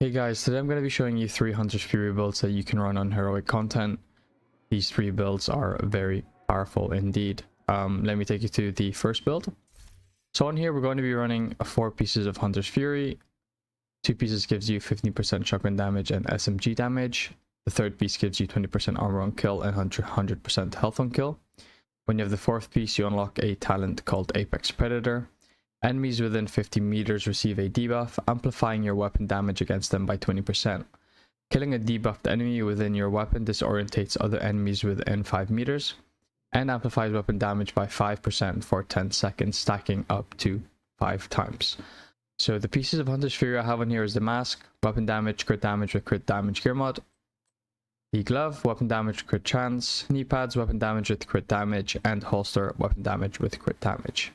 Hey guys, today I'm going to be showing you 3 Hunter's Fury builds that you can run on heroic content. These 3 builds are very powerful indeed. Let me take you to the first build. So on here we're going to be running 4 pieces of Hunter's Fury. 2 pieces gives you 15% shotgun damage and SMG damage. The third piece gives you 20% armor on kill and 100% health on kill. When you have the fourth piece, you unlock a talent called Apex Predator. Enemies within 50 meters receive a debuff, amplifying your weapon damage against them by 20%. Killing a debuffed enemy within your weapon disorientates other enemies within 5 meters, and amplifies weapon damage by 5% for 10 seconds, stacking up to 5 times. So the pieces of Hunter's Fury I have on here is the mask, weapon damage, crit damage with crit damage gear mod. The glove, weapon damage, crit chance. Knee pads, weapon damage with crit damage. And holster, weapon damage with crit damage.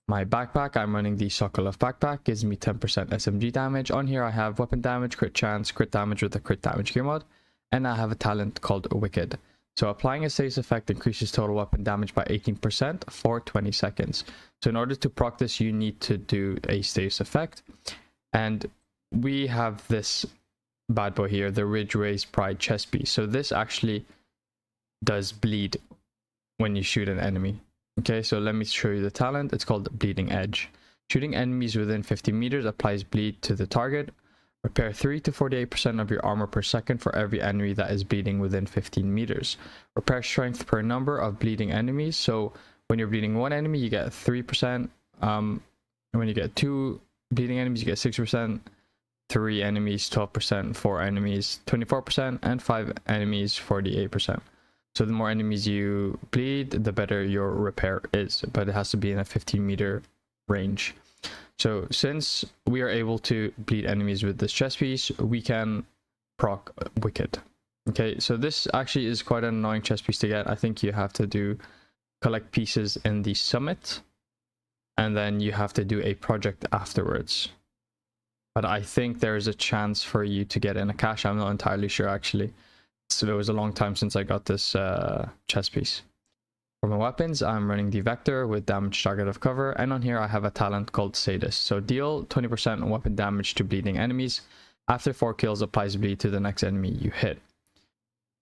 My backpack, I'm running the Sokolov backpack, gives me 10% SMG damage. On here I have weapon damage, crit chance, crit damage with a crit damage gear mod, and I have a talent called Wicked. So applying a status effect increases total weapon damage by 18% for 20 seconds. So in order to proc this, you need to do a status effect. And we have this bad boy here, the Ridge Race Pride chest piece. So this actually does bleed when you shoot an enemy. Okay, so let me show you the talent. It's called Bleeding Edge. Shooting enemies within 50 meters applies bleed to the target. Repair 3 to 48% of your armor per second for every enemy that is bleeding within 15 meters. Repair strength per number of bleeding enemies. So when you're bleeding one enemy, you get 3%. And when you get 2 bleeding enemies, you get 6%. 3 enemies, 12%. 4 enemies, 24%. And 5 enemies, 48%. So the more enemies you bleed, the better your repair is, but it has to be in a 15-meter range. So since we are able to bleed enemies with this chest piece, we can proc Wicked. Okay, so this actually is quite an annoying chest piece to get. I think you have to collect pieces in the summit, and then you have to do a project afterwards. But I think there is a chance for you to get in a cache. I'm not entirely sure actually. So it was a long time since I got this chest piece. For my weapons, I'm running the Vector with damage target of cover, and on here I have a talent called Sadist. So deal 20% weapon damage to bleeding enemies. After 4 kills, applies bleed to the next enemy you hit.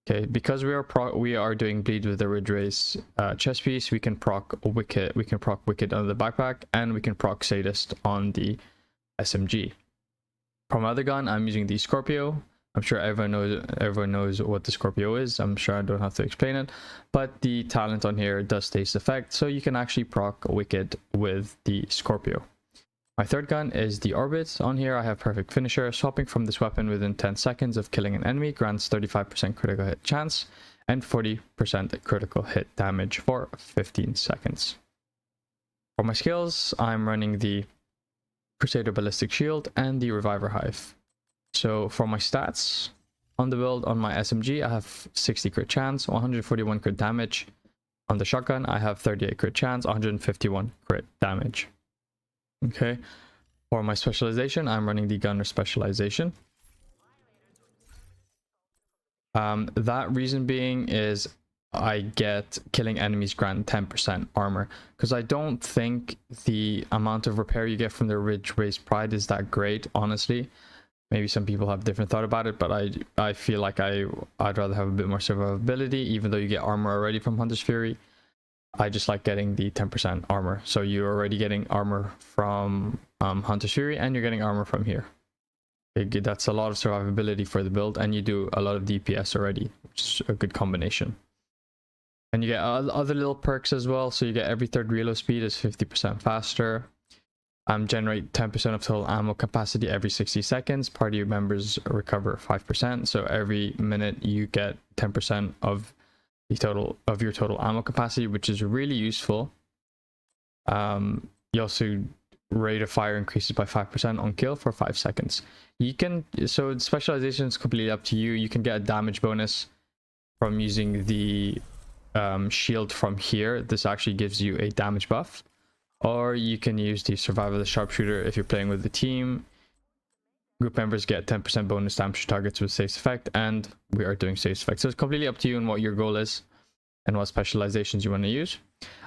Okay, because we are doing bleed with the Ridge Race chest piece, we can proc Wicked. We can proc Wicked on the backpack, and we can proc Sadist on the SMG. For my other gun, I'm using the Scorpio. I'm sure everyone knows what the Scorpio is. I'm sure I don't have to explain it. But the talent on here does status effect, so you can actually proc Wicked with the Scorpio. My third gun is the Orbit. On here I have Perfect Finisher. Swapping from this weapon within 10 seconds of killing an enemy grants 35% critical hit chance and 40% critical hit damage for 15 seconds. For my skills, I'm running the Crusader Ballistic Shield and the Reviver Hive. So for my stats on the build, on my SMG, I have 60 crit chance, 141 crit damage. On the shotgun, I have 38 crit chance, 151 crit damage. Okay. For my specialization, I'm running the Gunner specialization. That reason being is I get killing enemies grant 10% armor, because I don't think the amount of repair you get from the Ridge Race Pride is that great, honestly. Maybe some people have a different thought about it, but I feel like I'd rather have a bit more survivability, even though you get armor already from Hunter's Fury. I just like getting the 10% armor. So you're already getting armor from Hunter's Fury, and you're getting armor from here. That's a lot of survivability for the build, and you do a lot of DPS already, which is a good combination. And you get other little perks as well. So you get every third reload speed is 50% faster. Generate 10% of total ammo capacity every 60 seconds. Party members recover 5%. So every minute you get 10% of your total ammo capacity, which is really useful. You also rate of fire increases by 5% on kill for 5 seconds. So specialization is completely up to you. You can get a damage bonus from using the shield from here. This actually gives you a damage buff. Or you can use the Survival of the Sharpshooter if you're playing with the team. Group members get 10% bonus damage to targets with status effect, and we are doing status effect. So it's completely up to you and what your goal is and what specializations you want to use.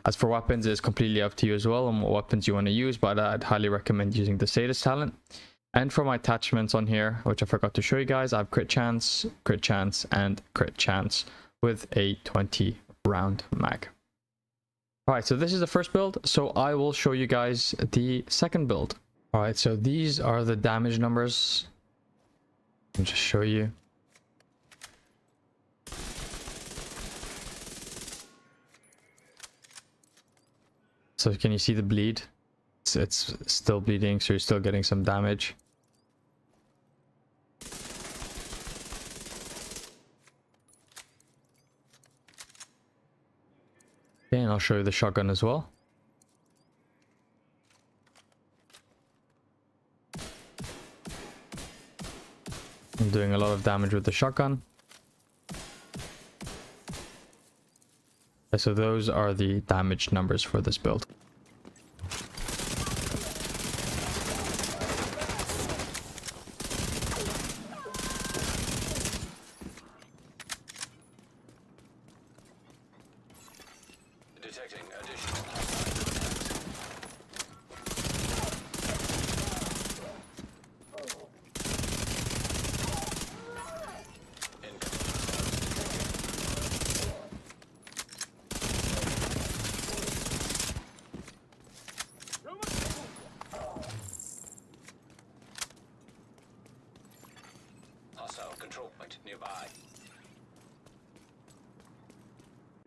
As for weapons, it's completely up to you as well on what weapons you want to use, but I'd highly recommend using the Sadist talent. And for my attachments on here, which I forgot to show you guys, I have crit chance, and crit chance with a 20 round mag. Alright, so this is the first build, so I will show you guys the second build. Alright, so these are the damage numbers. I'll just show you. So can you see the bleed? It's still bleeding, so you're still getting some damage. Okay, and I'll show you the shotgun as well. I'm doing a lot of damage with the shotgun. So those are the damage numbers for this build. Detecting additional hostile control point nearby.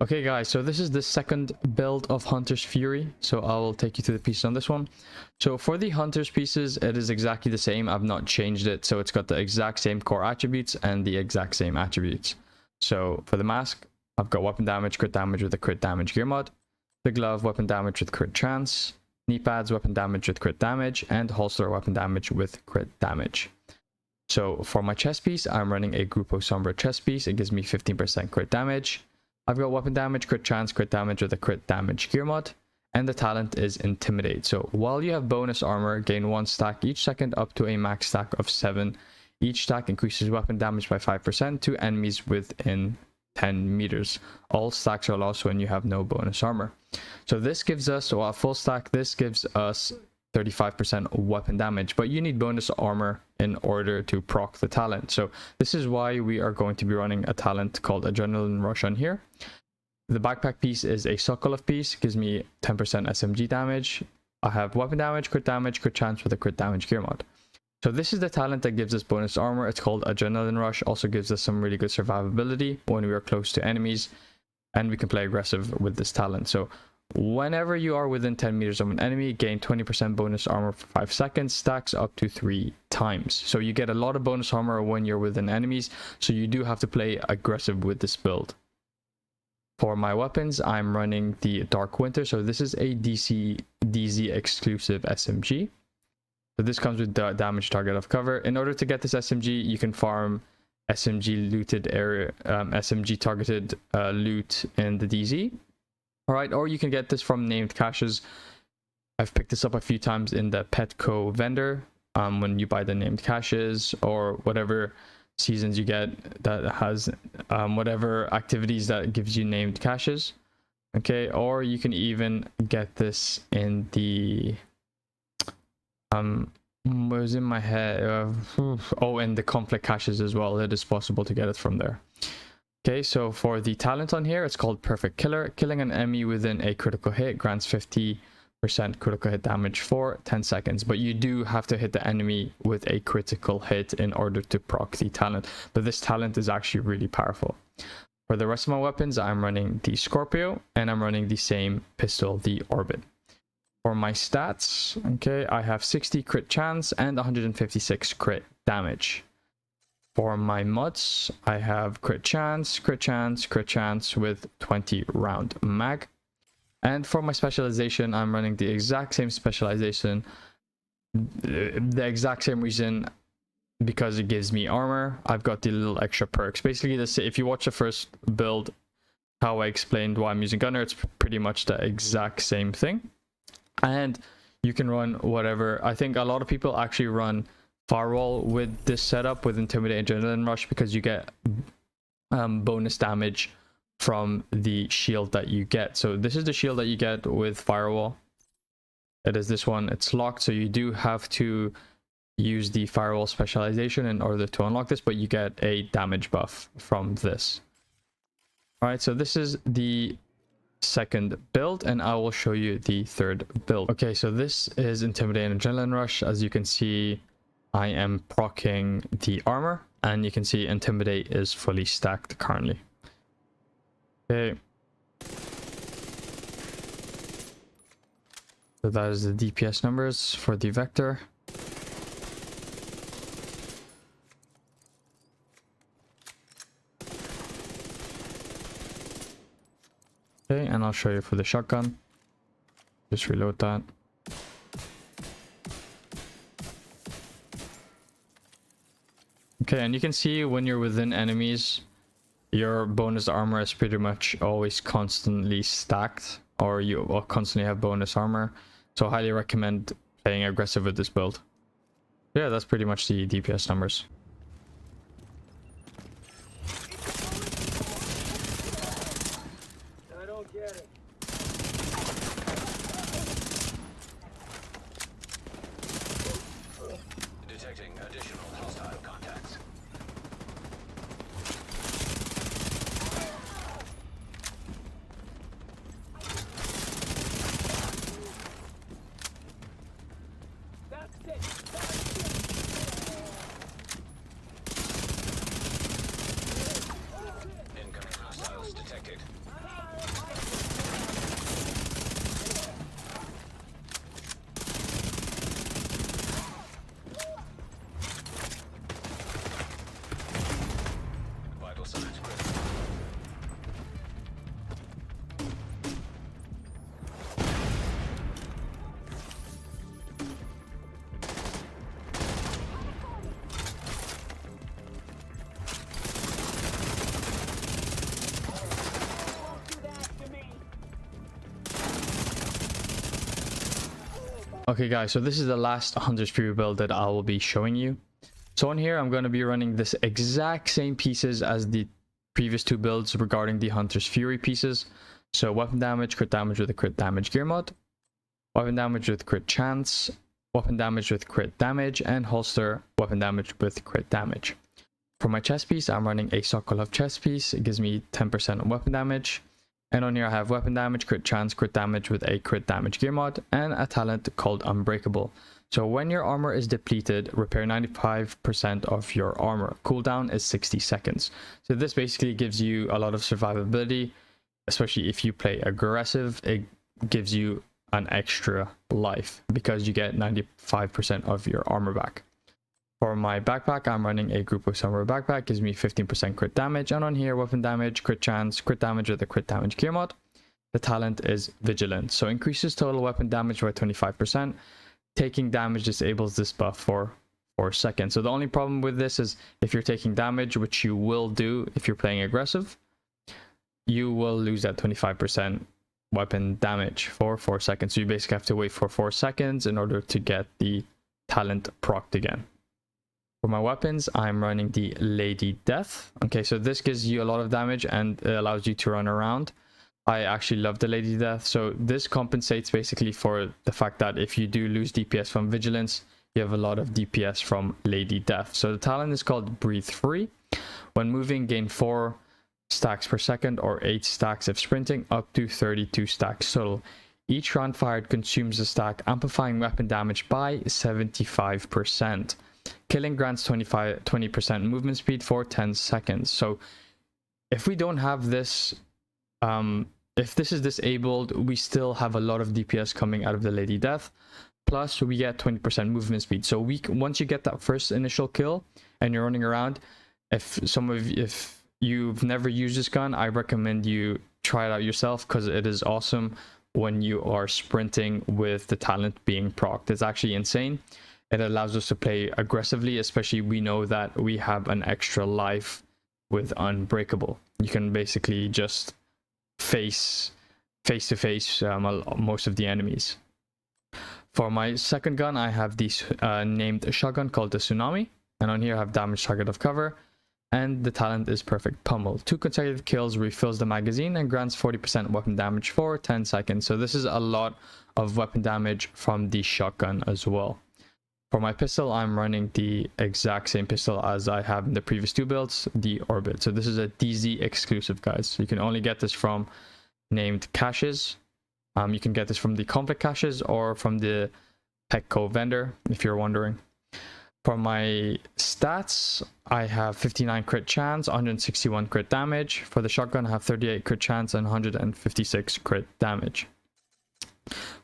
Okay guys, so this is the second build of Hunter's Fury, so I will take you through the pieces on this one. So for the Hunter's pieces, it is exactly the same. I've not changed it, so it's got the exact same core attributes and the exact same attributes. So for the mask, I've got weapon damage, crit damage with a crit damage gear mod, the glove, weapon damage with crit chance, knee pads, weapon damage with crit damage, and holster, weapon damage with crit damage. So for my chest piece, I'm running a Grupo Sombra chest piece. It gives me 15% crit damage. I've got weapon damage, crit chance, crit damage with a crit damage gear mod, and the talent is Intimidate. So while you have bonus armor, gain 1 stack each second up to a max stack of 7. Each stack increases weapon damage by 5% to enemies within 10 meters. All stacks are lost when you have no bonus armor. So this gives us, so at full stack, this gives us 35% weapon damage, but you need bonus armor in order to proc the talent. So this is why we are going to be running a talent called Adrenaline Rush on here. The backpack piece is a Sokolov piece, gives me 10% SMG damage. I have weapon damage, crit chance with a crit damage gear mod. So this is the talent that gives us bonus armor. It's called Adrenaline Rush. Also gives us some really good survivability when we are close to enemies, and we can play aggressive with this talent. So whenever you are within 10 meters of an enemy, gain 20% bonus armor for 5 seconds, stacks up to 3 times. So you get a lot of bonus armor when you're within enemies, so you do have to play aggressive with this build. For my weapons, I'm running the Dark Winter, so this is a DZ exclusive SMG. So this comes with the damage target of cover. In order to get this SMG, you can farm SMG looted area, SMG targeted loot in the DZ. Alright, or you can get this from named caches. I've picked this up a few times in the Petco vendor when you buy the named caches, or whatever seasons you get that has whatever activities that gives you named caches. Okay, or you can even get this in the was in my head oh, in the conflict caches as well. It is possible to get it from there. Okay, so for the talent on here, it's called Perfect Killer. Killing an enemy within a critical hit grants 50% critical hit damage for 10 seconds. But you do have to hit the enemy with a critical hit in order to proc the talent. But this talent is actually really powerful. For the rest of my weapons, I'm running the Scorpio, and I'm running the same pistol, the Orbit. For my stats, okay, I have 60 crit chance and 156 crit damage. For my mods, I have crit chance with 20 round mag. And for my specialization, I'm running the exact same specialization, the exact same reason, because it gives me armor. I've got the little extra perks. Basically, this, if you watch the first build, how I explained why I'm using Gunner, it's pretty much the exact same thing. And you can run whatever. I think a lot of people actually run Firewall with this setup with Intimidate, Adrenaline Rush, because you get bonus damage from the shield that you get. So this is the shield that you get with Firewall. It is this one. It's locked, so you do have to use the firewall specialization in order to unlock this, but you get a damage buff from this. All right, so this is the second build, and I will show you the third build. Okay, so this is Intimidate and Adrenaline Rush. As you can see, I am proccing the armor, and you can see Intimidate is fully stacked currently. Okay. So that is the DPS numbers for the Vector. Okay, and I'll show you for the shotgun. Just reload that. Okay, and you can see when you're within enemies, your bonus armor is pretty much always constantly stacked, or you will constantly have bonus armor. So I highly recommend playing aggressive with this build. Yeah, that's pretty much the DPS numbers. I don't get it. Detecting additional hostile contacts. That's it. That's it. Incoming hostiles detected. Vital signs critical. Do that to me. Okay guys, so this is the last Hunter's Fury build that I will be showing you. So on here, I'm going to be running this exact same pieces as the previous two builds regarding the Hunter's Fury pieces. So weapon damage, crit damage with a crit damage gear mod, weapon damage with crit chance, weapon damage with crit damage, and holster weapon damage with crit damage. For my chest piece, I'm running a Sokolov chest piece. It gives me 10% weapon damage. And on here I have weapon damage, crit chance, crit damage with a crit damage gear mod, and a talent called Unbreakable. So when your armor is depleted, repair 95% of your armor. Cooldown is 60 seconds. So this basically gives you a lot of survivability, especially if you play aggressive. It gives you an extra life because you get 95% of your armor back. For my backpack, I'm running a Group of Samurai backpack, gives me 15% crit damage, and on here, weapon damage, crit chance, crit damage with a crit damage gear mod. The talent is Vigilant, so increases total weapon damage by 25%. Taking damage disables this buff for 4 seconds. So the only problem with this is if you're taking damage, which you will do if you're playing aggressive, you will lose that 25% weapon damage for 4 seconds. So you basically have to wait for 4 seconds in order to get the talent procced again. For my weapons, I'm running the Lady Death. Okay, so this gives you a lot of damage and it allows you to run around. I actually love the Lady Death. So this compensates basically for the fact that if you do lose DPS from Vigilance, you have a lot of DPS from Lady Death. So the talent is called Breathe Free. When moving, gain 4 stacks per second or 8 stacks if sprinting, up to 32 stacks total. Each round fired consumes a stack, amplifying weapon damage by 75%. Killing grants 20% movement speed for 10 seconds. So if we don't have this, if this is disabled, we still have a lot of DPS coming out of the Lady Death. Plus we get 20% movement speed. So once you get that first initial kill and you're running around, if you've never used this gun, I recommend you try it out yourself because it is awesome when you are sprinting with the talent being procced. It's actually insane. It allows us to play aggressively, especially we know that we have an extra life with Unbreakable. You can basically just face to face most of the enemies. For my second gun, I have this named shotgun called the Tsunami, and on here I have damage target of cover, and the talent is Perfect Pummel. 2 consecutive kills refills the magazine and grants 40% weapon damage for 10 seconds. So this is a lot of weapon damage from the shotgun as well. For my pistol, I'm running the exact same pistol as I have in the previous two builds, the Orbit. So this is a DZ exclusive, guys. So you can only get this from named caches. You can get this from the conflict caches or from the Petco vendor, if you're wondering. For my stats, I have 59 crit chance, 161 crit damage. For the shotgun, I have 38 crit chance and 156 crit damage.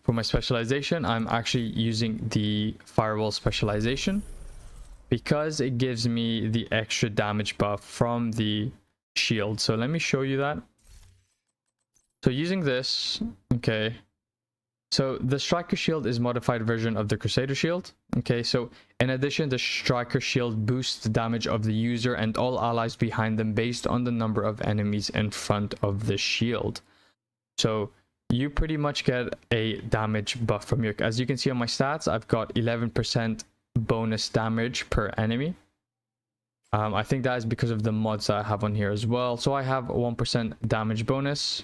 For my specialization, I'm actually using the firewall specialization because it gives me the extra damage buff from the shield. So let me show you that. So using this, okay, so the striker shield is modified version of the crusader shield. Okay, so in addition, the striker shield boosts the damage of the user and all allies behind them based on the number of enemies in front of the shield. So you pretty much get a damage buff from your, as you can see on my stats, I've got 11% bonus damage per enemy. I think that is because of the mods that I have on here as well. So I have 1% damage bonus,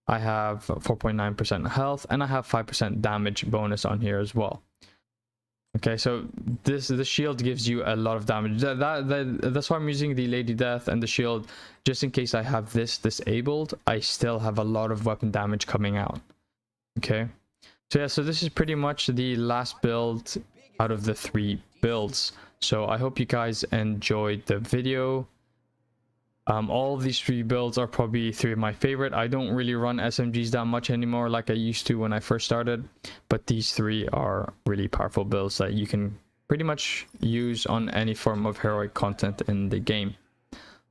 I have 4.9% health, and I have 5% damage bonus on here as well. Okay, so the shield gives you a lot of damage. That's why I'm using the Lady Death and the shield, just in case I have this disabled. I still have a lot of weapon damage coming out. Okay, so yeah, so this is pretty much the last build out of the 3 builds. So I hope you guys enjoyed the video. All of these 3 builds are probably 3 of my favorite. I don't really run SMGs that much anymore like I used to when I first started, but these 3 are really powerful builds that you can pretty much use on any form of heroic content in the game.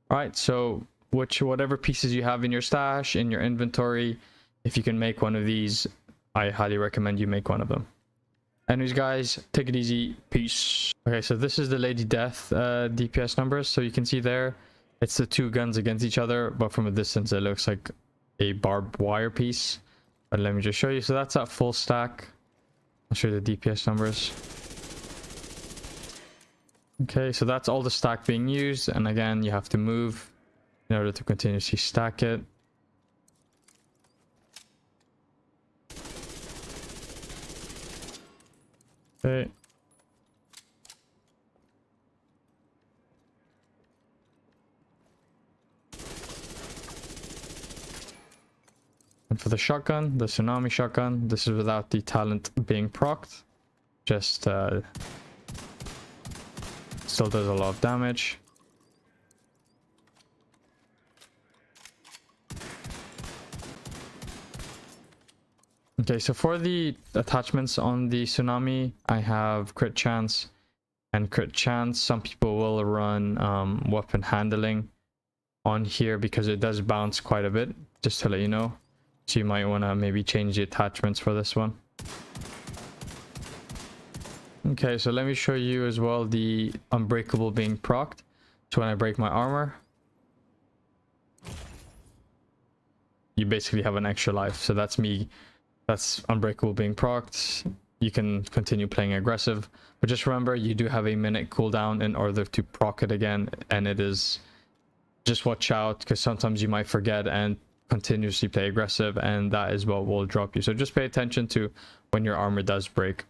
Alright, so whatever pieces you have in your stash, in your inventory, if you can make one of these, I highly recommend you make one of them. Anyways guys, take it easy, peace. Okay, so this is the Lady Death DPS numbers. So you can see there, it's the 2 guns against each other, but from a distance it looks like a barbed wire piece. But let me just show you. So that's at full stack. I'll show you the DPS numbers. Okay, so that's all the stack being used, and again you have to move in order to continuously stack it. Okay. And for the shotgun, the Tsunami shotgun, this is without the talent being procced. Just still does a lot of damage. Okay, so for the attachments on the Tsunami, I have crit chance and crit chance. Some people will run weapon handling on here because it does bounce quite a bit, just to let you know. So you might want to maybe change the attachments for this one. Okay, so let me show you as well the unbreakable being procced. So when I break my armor, you basically have an extra life. So that's me. That's unbreakable being procced. You can continue playing aggressive, but just remember you do have a minute cooldown in order to proc it again, and it is, just watch out because sometimes you might forget and continuously play aggressive, and that is what will drop you. So just pay attention to when your armor does break.